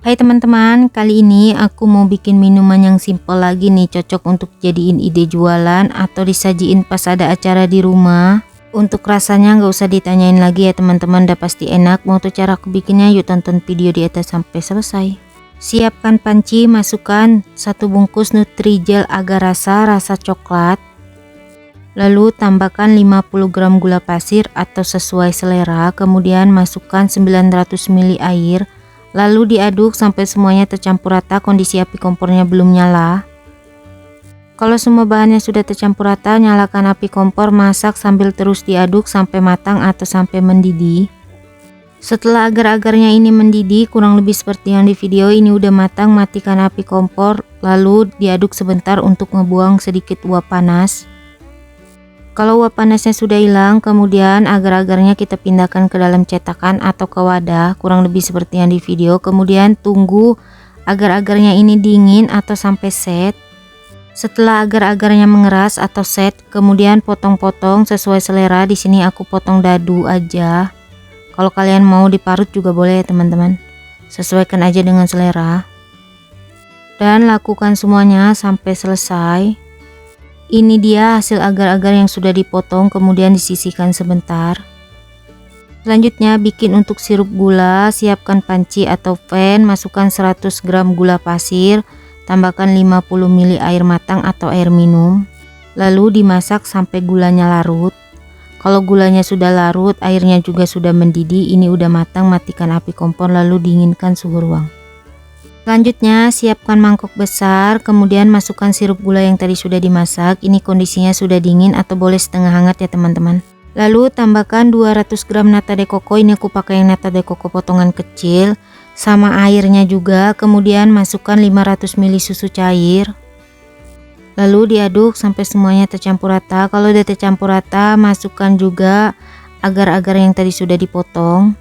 Hai teman-teman, kali ini aku mau bikin minuman yang simple lagi nih, cocok untuk jadiin ide jualan atau disajiin pas ada acara di rumah. Untuk rasanya nggak usah ditanyain lagi ya teman-teman, udah pasti enak. Mau tuh cara aku bikinnya, yuk tonton video di atas sampai selesai. Siapkan panci, masukkan 1 bungkus Nutrijel agar rasa coklat. Lalu tambahkan 50 gram gula pasir atau sesuai selera, kemudian masukkan 900 ml air. Lalu diaduk sampai semuanya tercampur rata. Kondisi api kompornya belum nyala. Kalau semua bahannya sudah tercampur rata, nyalakan api kompor, masak sambil terus diaduk sampai matang atau sampai mendidih. Setelah agar-agarnya ini mendidih, kurang lebih seperti yang di video, ini udah matang. Matikan api kompor, lalu diaduk sebentar untuk ngebuang sedikit uap panas. Kalau uap panasnya sudah hilang, kemudian agar-agarnya kita pindahkan ke dalam cetakan atau ke wadah, kurang lebih seperti yang di video. Kemudian tunggu agar-agarnya ini dingin atau sampai set. Setelah agar-agarnya mengeras atau set, kemudian potong-potong sesuai selera. Di sini aku potong dadu aja. Kalau kalian mau diparut juga boleh ya teman-teman. Sesuaikan aja dengan selera. Dan lakukan semuanya sampai selesai. Ini dia hasil agar-agar yang sudah dipotong, kemudian disisihkan sebentar. Selanjutnya bikin untuk sirup gula. Siapkan panci atau pan, masukkan 100 gram gula pasir, tambahkan 50 ml air matang atau air minum. Lalu dimasak sampai gulanya larut. Kalau gulanya sudah larut, airnya juga sudah mendidih, ini udah matang. Matikan api kompor lalu dinginkan suhu ruang. Selanjutnya siapkan mangkok besar, kemudian masukkan sirup gula yang tadi sudah dimasak. Ini kondisinya sudah dingin atau boleh setengah hangat ya teman-teman. Lalu tambahkan 200 gram nata de coco, ini aku pakai yang nata de coco potongan kecil, sama airnya juga. Kemudian masukkan 500 ml susu cair. Lalu diaduk sampai semuanya tercampur rata. Kalau udah tercampur rata, masukkan juga agar-agar yang tadi sudah dipotong.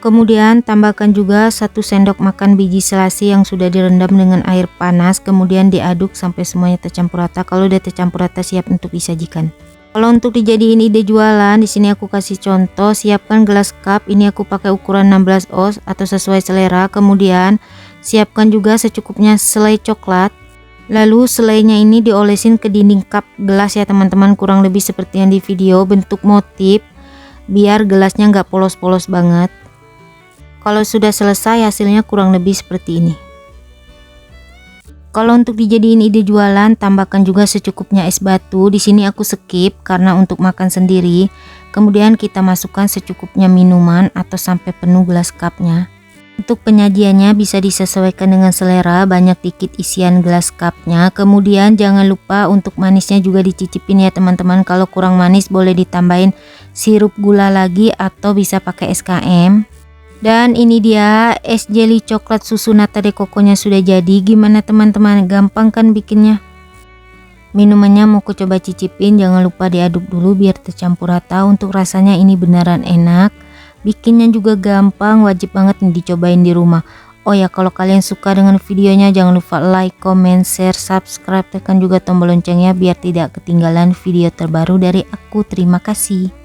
Kemudian tambahkan juga 1 sendok makan biji selasi yang sudah direndam dengan air panas. Kemudian diaduk sampai semuanya tercampur rata. Kalau udah tercampur rata, siap untuk disajikan. Kalau untuk dijadiin ide jualan, di sini aku kasih contoh. Siapkan gelas cup, ini aku pakai ukuran 16 oz atau sesuai selera. Kemudian siapkan juga secukupnya selai coklat. Lalu selainya ini diolesin ke dinding cup gelas ya teman-teman, kurang lebih seperti yang di video, bentuk motif biar gelasnya nggak polos-polos banget. Kalau sudah selesai, hasilnya kurang lebih seperti ini. Kalau untuk dijadiin ide jualan, tambahkan juga secukupnya es batu. Di sini aku skip karena untuk makan sendiri. Kemudian kita masukkan secukupnya minuman atau sampai penuh gelas cupnya. Untuk penyajiannya bisa disesuaikan dengan selera, banyak dikit isian gelas cupnya. Kemudian jangan lupa untuk manisnya juga dicicipin ya teman-teman. Kalau kurang manis boleh ditambahin sirup gula lagi atau bisa pakai SKM. Dan ini dia es jelly coklat susu nata de coco-nya sudah jadi. Gimana teman-teman, gampang kan bikinnya? Minumannya mau aku coba cicipin, jangan lupa diaduk dulu biar tercampur rata. Untuk rasanya ini beneran enak. Bikinnya juga gampang, wajib banget nih dicobain di rumah. Oh ya, kalau kalian suka dengan videonya jangan lupa like, comment, share, subscribe, tekan juga tombol loncengnya biar tidak ketinggalan video terbaru dari aku. Terima kasih.